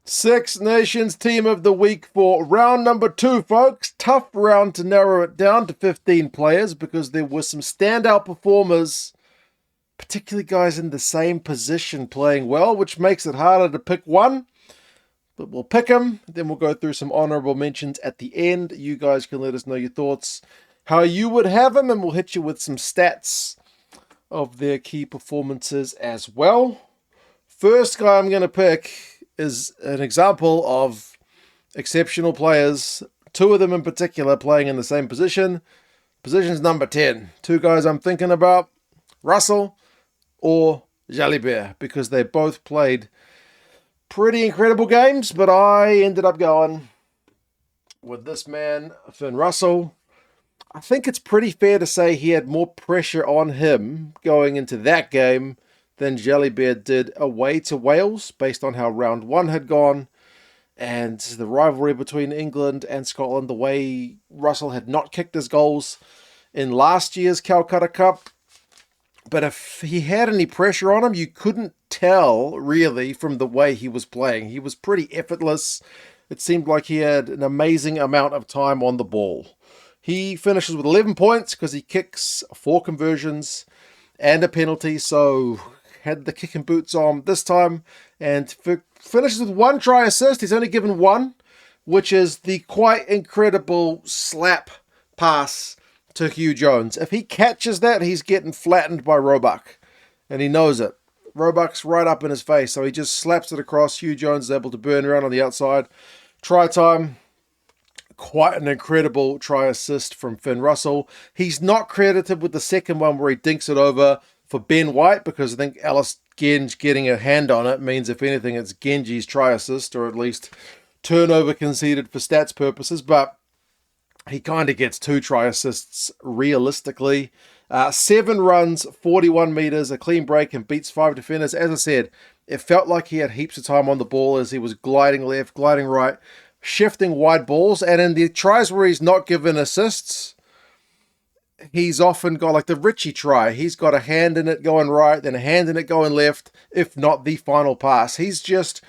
Six Nations Team of the Week for round number 2, folks. Tough round to narrow it down to 15 players because there were some standout performers, particularly guys in the same position playing well, which makes it harder to pick one. But we'll pick them, then we'll go through some honorable mentions at the end. You guys can let us know your thoughts, how you would have them, and we'll hit you with some stats of their key performances as well. First guy I'm going to pick is an example of exceptional players, two of them in particular playing in the same position. Position's number 10. Two guys I'm thinking about, Russell or Jalibert, because they both played pretty incredible games, but I ended up going with this man, Finn Russell. I think it's pretty fair to say he had more pressure on him going into that game than Jalibert did away to Wales, based on how round 1 had gone and the rivalry between England and Scotland, the way Russell had not kicked his goals in last year's Calcutta Cup. But if he had any pressure on him, you couldn't tell really from the way he was playing. He was pretty effortless. It seemed like he had an amazing amount of time on the ball. He finishes with 11 points because he kicks 4 conversions and a penalty, so had the kicking boots on this time, and finishes with 1 try assist. He's only given 1, which is the quite incredible slap pass to Hugh Jones. If he catches that, he's getting flattened by Roebuck, and he knows it. Roebuck's right up in his face, so he just slaps it across. Hugh Jones is able to burn around on the outside. Try time. Quite an incredible try assist from Finn Russell. He's not credited with the second one where he dinks it over for Ben White, because I think Alice Genge getting a hand on it means, if anything, it's Genji's try assist, or at least turnover conceded for stats purposes, but he kind of gets 2 try assists realistically. 7 runs, 41 metres, a clean break, and beats 5 defenders. As I said, it felt like he had heaps of time on the ball as he was gliding left, gliding right, shifting wide balls, and in the tries where he's not given assists, he's often got, like the Richie try, he's got a hand in it going right, then a hand in it going left, if not the final pass. He's just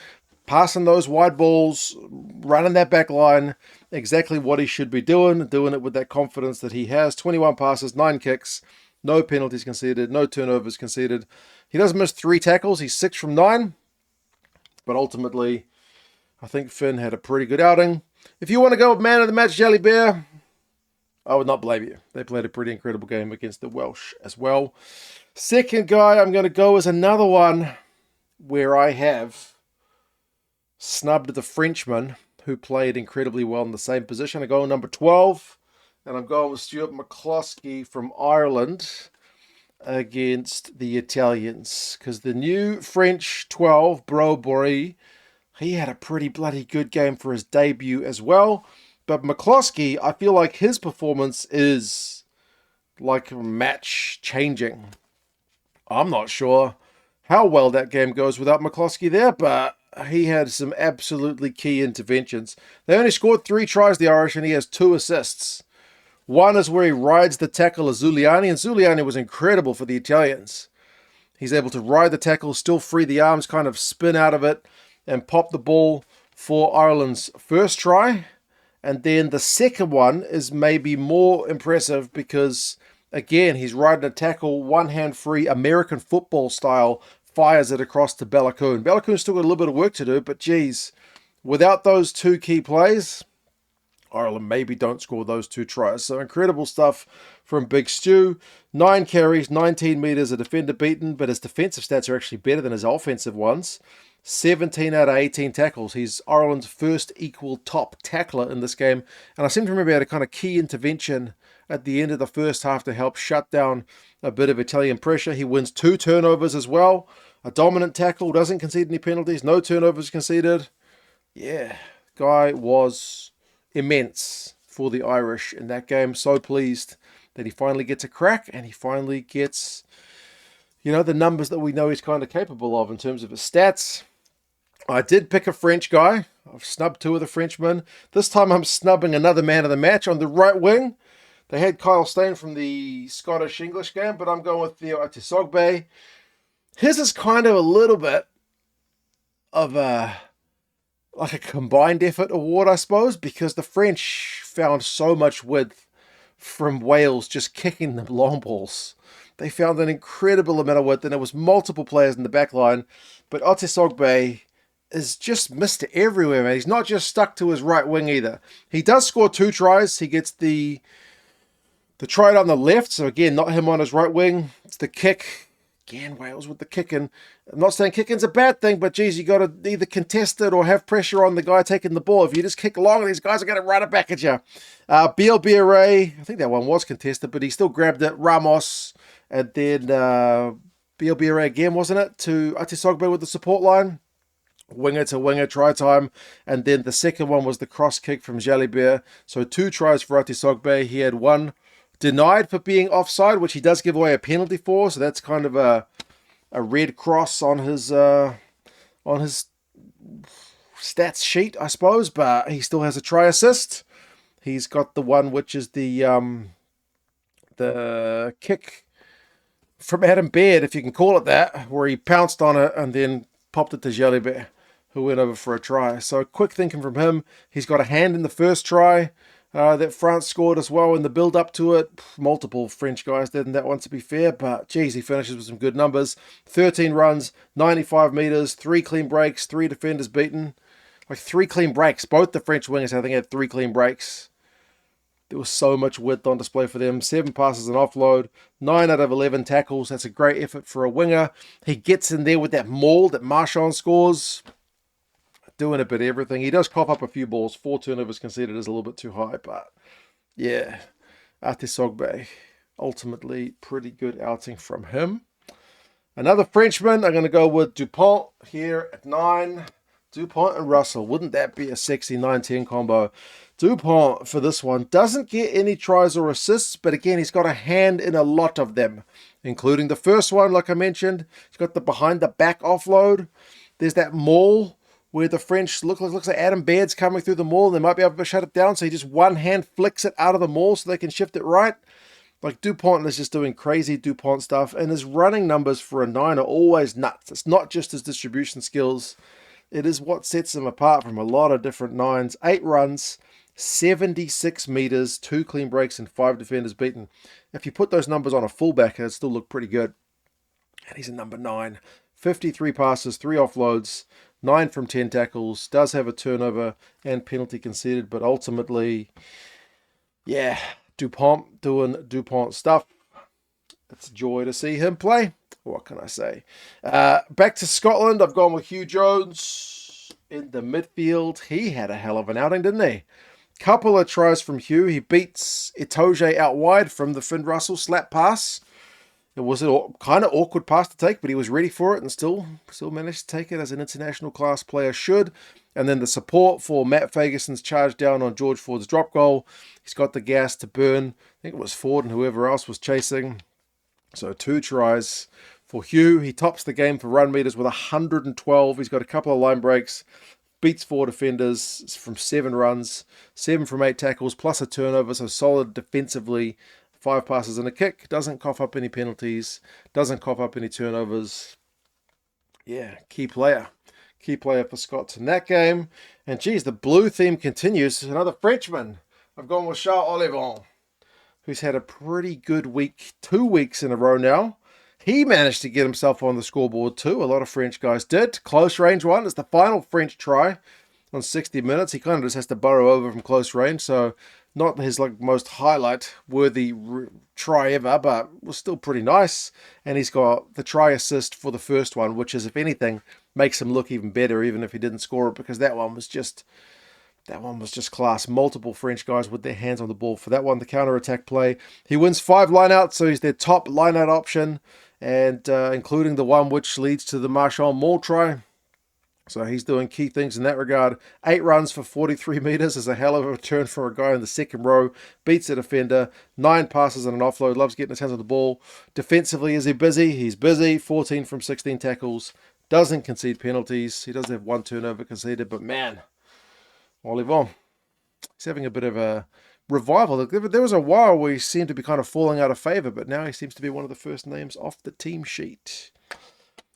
passing those wide balls, running that back line, exactly what he should be doing it with that confidence that he has. 21 passes, 9 kicks, no penalties conceded, no turnovers conceded. He doesn't miss 3 tackles, he's 6 from 9, but ultimately, I think Finn had a pretty good outing. If you want to go with man of the match, Jalibert, I would not blame you. They played a pretty incredible game against the Welsh as well. Second guy I'm going to go is another one where I have snubbed the Frenchman who played incredibly well in the same position. I go number 12, and I'm going with Stuart McCloskey from Ireland against the Italians, because the new French 12, Bro Bory, he had a pretty bloody good game for his debut as well. But McCloskey, I feel like his performance is like match changing. I'm not sure how well that game goes without McCloskey there, but he had some absolutely key interventions. They only scored 3 tries, the Irish, and he has 2 assists. One is where he rides the tackle of Zuliani, and Zuliani was incredible for the Italians. He's able to ride the tackle, still free the arms, kind of spin out of it, and pop the ball for Ireland's first try. And then the second one is maybe more impressive because, again, he's riding a tackle, one hand free, American football style, fires it across to Balakoon. Balakoon's still got a little bit of work to do, but geez, without those 2 key plays, Ireland maybe don't score those 2 tries. So incredible stuff from Big Stu. 9 carries, 19 metres, a defender beaten, but his defensive stats are actually better than his offensive ones. 17 out of 18 tackles. He's Ireland's first equal top tackler in this game. And I seem to remember he had a kind of key intervention at the end of the first half to help shut down a bit of Italian pressure. He wins 2 turnovers as well. A dominant tackle, doesn't concede any penalties, no turnovers conceded. Yeah, guy was immense for the Irish in that game. So pleased that he finally gets a crack and he finally gets, the numbers that we know he's kind of capable of in terms of his stats. I did pick a French guy. I've snubbed 2 of the Frenchmen. This time I'm snubbing another man of the match on the right wing. They had Kyle Steyn from the Scottish-English game, but I'm going with Theo Atisogbe. His is kind of a little bit of a like a combined effort award, I suppose, because the French found so much width from Wales just kicking the long balls. They found an incredible amount of width, and there was multiple players in the back line. But Otesogbe is just missed everywhere, man. He's not just stuck to his right wing either. He does score 2 tries. He gets the try on the left, so again, not him on his right wing. It's the kick. Again, Wales with the kicking. I'm not saying kicking's a bad thing, but geez, you got to either contest it or have pressure on the guy taking the ball. If you just kick long, these guys are going to run it back at you. Bielbiere, I think that one was contested, but he still grabbed it. Ramos, and then Bielbiere again, wasn't it? To Otesogbe with the support line. Winger to winger, try time. And then the second one was the cross kick from Jalibert. So 2 tries for Otesogbe. He had 1 denied for being offside, which he does give away a penalty for. So that's kind of a red cross on his stats sheet, I suppose. But he still has a try assist. He's got the one which is the kick from Adam Baird, if you can call it that, where he pounced on it and then popped it to Jalibert, who went over for a try. So quick thinking from him. He's got a hand in the first try that France scored as well in the build-up to it. Multiple French guys did in that one, to be fair, but geez, he finishes with some good numbers. 13 runs, 95 metres, 3 clean breaks, 3 defenders beaten. Like 3 clean breaks. Both the French wingers, I think, had 3 clean breaks. There was so much width on display for them. 7 passes and offload. 9 out of 11 tackles. That's a great effort for a winger. He gets in there with that maul that Marchand scores. Doing a bit of everything. He does cough up a few balls. 4 turnovers conceded is a little bit too high, but yeah. Otesogbe, ultimately pretty good outing from him. Another Frenchman, I'm going to go with Dupont here at 9. Dupont and Russell. Wouldn't that be a sexy 9-10 combo? Dupont, for this one, doesn't get any tries or assists, but again, he's got a hand in a lot of them, including the first one, like I mentioned. He's got the behind-the-back offload. There's that maul where the French looks like Adam Baird's coming through the maul, and they might be able to shut it down, so he just one hand flicks it out of the maul so they can shift it right. Like, Dupont is just doing crazy Dupont stuff, and his running numbers for a 9 are always nuts. It's not just his distribution skills. It is what sets him apart from a lot of different 9s. 8 runs, 76 metres, 2 clean breaks, and 5 defenders beaten. If you put those numbers on a fullback, it'd still look pretty good. And he's a number 9. 53 passes, 3 offloads, 9 from 10 tackles, does have a turnover and penalty conceded, but ultimately, yeah, Dupont doing Dupont stuff. It's a joy to see him play. What can I say? Back to Scotland, I've gone with Hugh Jones in the midfield. He had a hell of an outing, didn't he? Couple of tries from Hugh. He beats Itoje out wide from the Finn Russell slap pass. It was a kind of awkward pass to take, but he was ready for it and still managed to take it as an international class player should. And then the support for Matt Ferguson's charge down on George Ford's drop goal. He's got the gas to burn. I think it was Ford and whoever else was chasing. So 2 tries for Hugh. He tops the game for run meters with 112. He's got a couple of line breaks. Beats 4 defenders from 7 runs. 7 from 8 tackles plus a turnover. So solid defensively. 5 passes and a kick. Doesn't cough up any penalties. Doesn't cough up any turnovers. Yeah, key player. Key player for Scots in that game. And geez, the blue theme continues. Another Frenchman. I've gone with Charles Olivon, who's had a pretty good week. 2 weeks in a row now. He managed to get himself on the scoreboard too. A lot of French guys did. Close range one. It's the final French try on 60 minutes. He kind of just has to burrow over from close range. So not his most highlight worthy try ever, but was still pretty nice. And he's got the try assist for the first one, which is, if anything, makes him look even better, even if he didn't score it, because that one was just class. Multiple French guys with their hands on the ball for that one, the counter-attack play. He wins 5 lineouts, so he's their top lineout option, and including the one which leads to the Marchand maul try. So he's doing key things in that regard. 8 runs for 43 metres is a hell of a return for a guy in the second row. Beats a defender. 9 passes and an offload. Loves getting his hands on the ball. Defensively, is he busy? He's busy. 14 from 16 tackles. Doesn't concede penalties. He does have 1 turnover conceded, but man, Olivon, he's having a bit of a revival. There was a while where he seemed to be kind of falling out of favour, but now he seems to be one of the first names off the team sheet.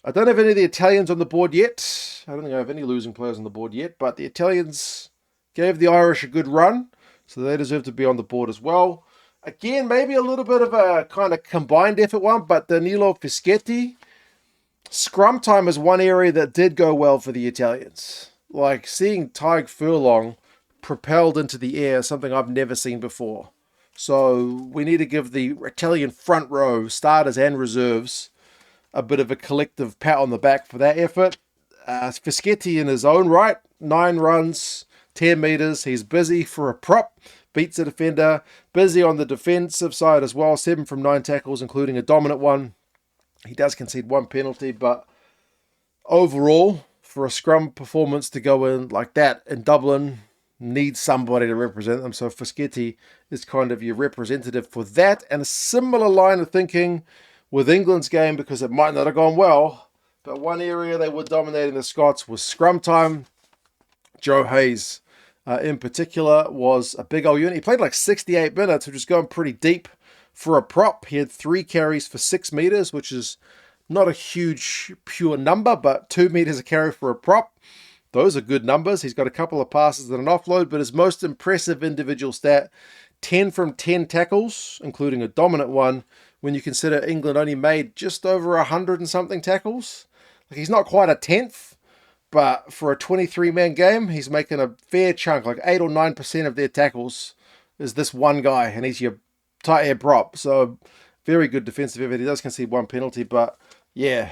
I don't have any of the Italians on the board yet. I don't think I have any losing players on the board yet, but the Italians gave the Irish a good run, so they deserve to be on the board as well. Again, maybe a little bit of a kind of combined effort one, but Danilo Fischetti. Scrum time is one area that did go well for the Italians. Like seeing Tig Furlong propelled into the air, something I've never seen before. So we need to give the Italian front row, starters and reserves, a bit of a collective pat on the back for that effort. Fischetti in his own right, 9 runs, 10 meters. He's busy for a prop, beats a defender. Busy on the defensive side as well, 7 from 9 tackles, including a dominant one. He does concede 1 penalty, but overall, for a scrum performance to go in like that in Dublin, needs somebody to represent them. So Fischetti is kind of your representative for that. And a similar line of thinking with England's game, because it might not have gone well, but one area they were dominating the Scots was scrum time. Joe Hayes, in particular, was a big old unit. He played like 68 minutes, which is going pretty deep for a prop. He had 3 carries for 6 meters, which is not a huge pure number, but 2 meters a carry for a prop. Those are good numbers. He's got a couple of passes and an offload, but his most impressive individual stat, 10 from 10 tackles, including a dominant one, when you consider England only made just over 100 and something tackles. Like, he's not quite a 10th, but for a 23-man game, he's making a fair chunk, like 8 or 9% of their tackles is this one guy, and he's your tight head prop. So very good defensive effort. He does concede 1 penalty, but yeah,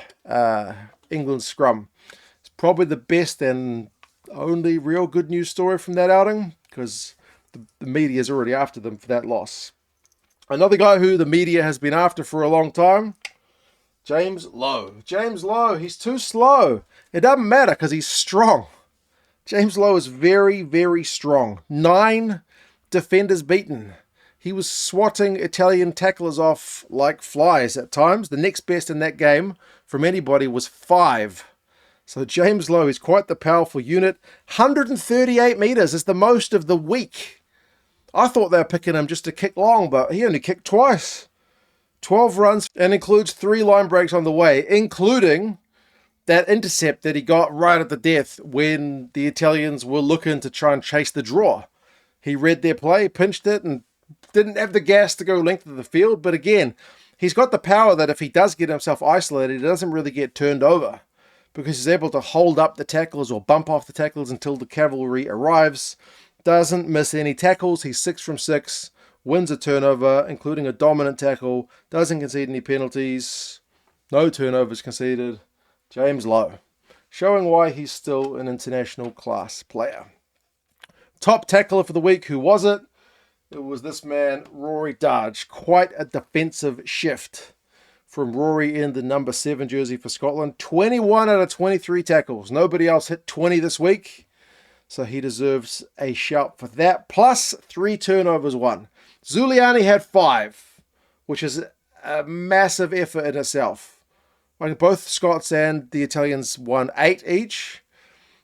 England's scrum. Probably the best and only real good news story from that outing, because the media is already after them for that loss. Another guy who the media has been after for a long time, James Lowe. James Lowe, he's too slow. It doesn't matter because he's strong. James Lowe is very, very strong. 9 defenders beaten. He was swatting Italian tacklers off like flies at times. The next best in that game from anybody was 5. So James Lowe is quite the powerful unit. 138 meters is the most of the week. I thought they were picking him just to kick long, but he only kicked twice. 12 runs and includes 3 line breaks on the way, including that intercept that he got right at the death when the Italians were looking to try and chase the draw. He read their play, pinched it, and didn't have the gas to go length of the field. But again, he's got the power that if he does get himself isolated, he doesn't really get turned over, because he's able to hold up the tacklers or bump off the tacklers until the cavalry arrives. Doesn't miss any tackles. He's 6 from 6. Wins a turnover, including a dominant tackle. Doesn't concede any penalties. No turnovers conceded. James Lowe, showing why he's still an international class player. Top tackler for the week, who was it? It was this man, Rory Darge. Quite a defensive shift from Rory in the number 7 jersey for Scotland. 21 out of 23 tackles. Nobody else hit 20 this week, so he deserves a shout for that. Plus 3 turnovers won. Zuliani had 5, which is a massive effort in itself. Like, both Scots and the Italians won 8 each.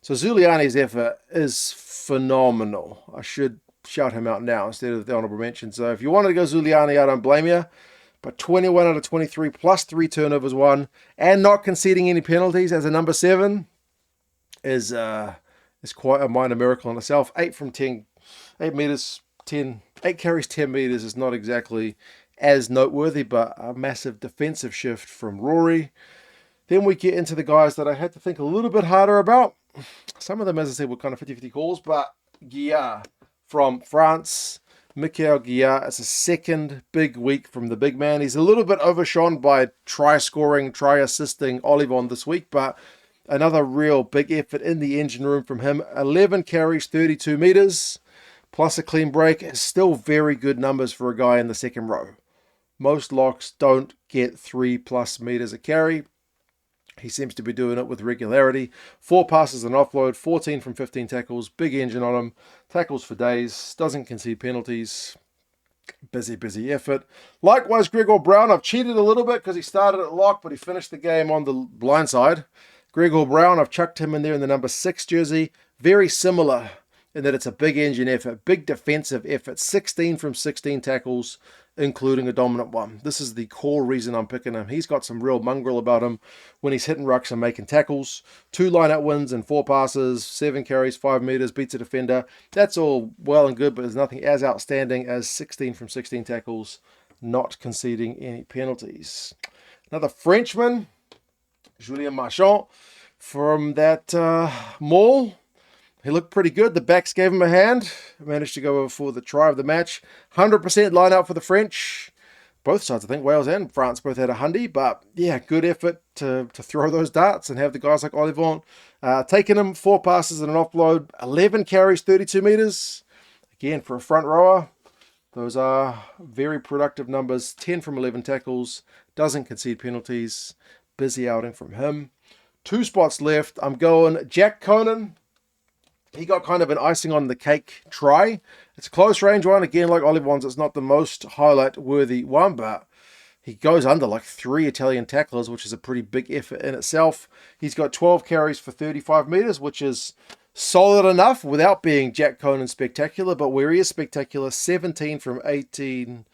So Zuliani's effort is phenomenal. I should shout him out now instead of the honorable mention. So if you wanted to go Zuliani, I don't blame you. But 21 out of 23 plus 3 turnovers won and not conceding any penalties as a number 7 is quite a minor miracle in itself. 8 from 10, 8 meters, 8 carries, 10 meters is not exactly as noteworthy, but a massive defensive shift from Rory. Then we get into the guys that I had to think a little bit harder about. Some of them, as I said, were kind of 50-50 calls, but Guillard from France. Michael Guillard, it's a second big week from the big man. He's a little bit overshone by try-scoring, try-assisting Olivon this week, but another real big effort in the engine room from him. 11 carries, 32 meters, plus a clean break. Is still very good numbers for a guy in the second row. Most locks don't get 3+ meters a carry. He seems to be doing it with regularity. 4 passes and offload, 14 from 15 tackles. Big engine on him. Tackles for days. Doesn't concede penalties. Busy effort. Likewise, Gregor Brown. I've cheated a little bit because he started at lock, but he finished the game on the blind side. Gregor Brown, I've chucked him in there in the number 6 jersey. Very similar in that it's a big engine effort. Big defensive effort. 16 from 16 tackles. including a dominant one. This is the core reason I'm picking him. He's got some real mongrel about him when he's hitting rucks and making tackles. 2 line-out wins and 4 passes, 7 carries, 5 meters, beats a defender. That's all well and good, but there's nothing as outstanding as 16 from 16 tackles, not conceding any penalties. Another Frenchman, Julien Marchand, from that maul. He looked pretty good. The backs gave him a hand. Managed to go over for the try of the match. 100% line out for the French. Both sides, I think, Wales and France both had a hundy. But, yeah, good effort to throw those darts and have the guys like Olivant taking him 4 passes and an offload. 11 carries, 32 meters. Again, for a front rower, those are very productive numbers. 10 from 11 tackles. Doesn't concede penalties. Busy outing from him. 2 spots left. I'm going Jack Conan. He got kind of an icing on the cake try. It's a close range one. Again, like Olivant's, it's not the most highlight-worthy one, but he goes under like 3 Italian tacklers, which is a pretty big effort in itself. He's got 12 carries for 35 meters, which is solid enough without being Jack Conan spectacular, but where he is spectacular, 17 from 19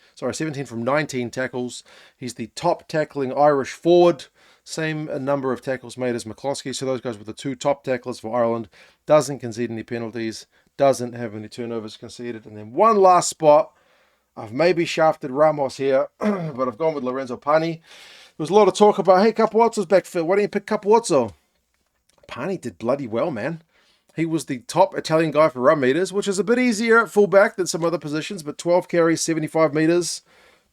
tackles. He's the top tackling Irish forward. Same number of tackles made as McCloskey, so those guys were the 2 top tacklers for Ireland. Doesn't concede any penalties, doesn't have any turnovers conceded. And then one last spot. I've maybe shafted Ramos here, but I've gone with Lorenzo Pani. There was a lot of talk about, hey, Capuozzo's back fit. Why don't you pick Capuozzo? Pani did bloody well, man. He was the top Italian guy for run meters, which is a bit easier at fullback than some other positions, but 12 carries, 75 meters.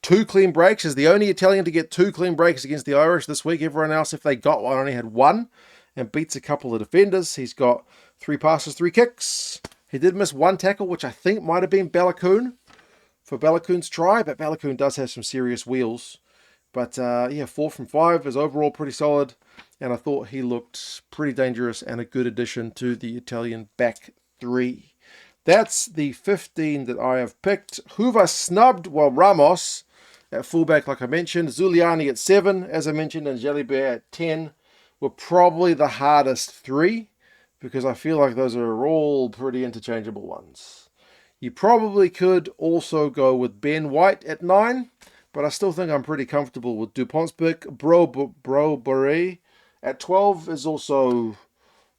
2 clean breaks. Is the only Italian to get 2 clean breaks against the Irish this week. Everyone else, if they got one, only had 1 and beats a couple of defenders. He's got 3 passes, 3 kicks. He did miss 1 tackle, which I think might have been Balakoon for Balakoon's try, but Balakoon does have some serious wheels. But yeah, 4 from 5 is overall pretty solid, and I thought he looked pretty dangerous and a good addition to the Italian back 3. That's the 15 that I have picked. Hoover snubbed, well, Ramos at fullback, like I mentioned. Zuliani at 7, as I mentioned, and Jalibert at 10 were probably the hardest 3 because I feel like those are all pretty interchangeable ones. You probably could also go with Ben White at 9, but I still think I'm pretty comfortable with Dupont's pick. Bro Beret at 12 is also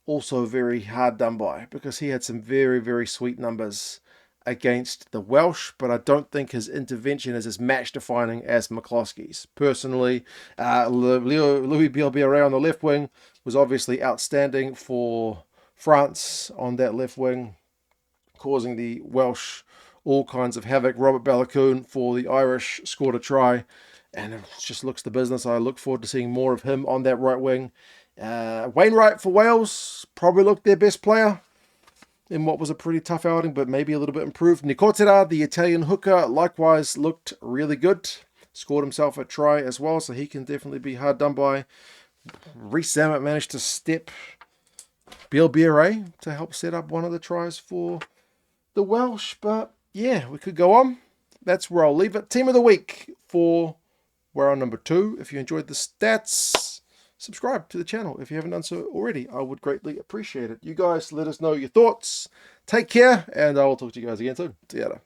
very hard done by because he had some very, very sweet numbers against the Welsh, but I don't think his intervention is as match-defining as McCloskey's. Personally, Louis Bielbiaré on the left wing was obviously outstanding for France on that left wing, causing the Welsh all kinds of havoc. Robert Balakoon for the Irish scored a try, and it just looks the business. I look forward to seeing more of him on that right wing. Wainwright for Wales probably looked their best player in what was a pretty tough outing, but maybe a little bit improved. Nicotera, the Italian hooker, likewise looked really good. Scored himself a try as well, so he can definitely be hard done by. Reece Zammit managed to step Bielbiaré to help set up one of the tries for the Welsh, but yeah, we could go on. That's where I'll leave it. Team of the week for round number 2. If you enjoyed the stats, subscribe to the channel if you haven't done so already. I would greatly appreciate it. You guys let us know your thoughts. Take care, and I will talk to you guys again soon. See you later.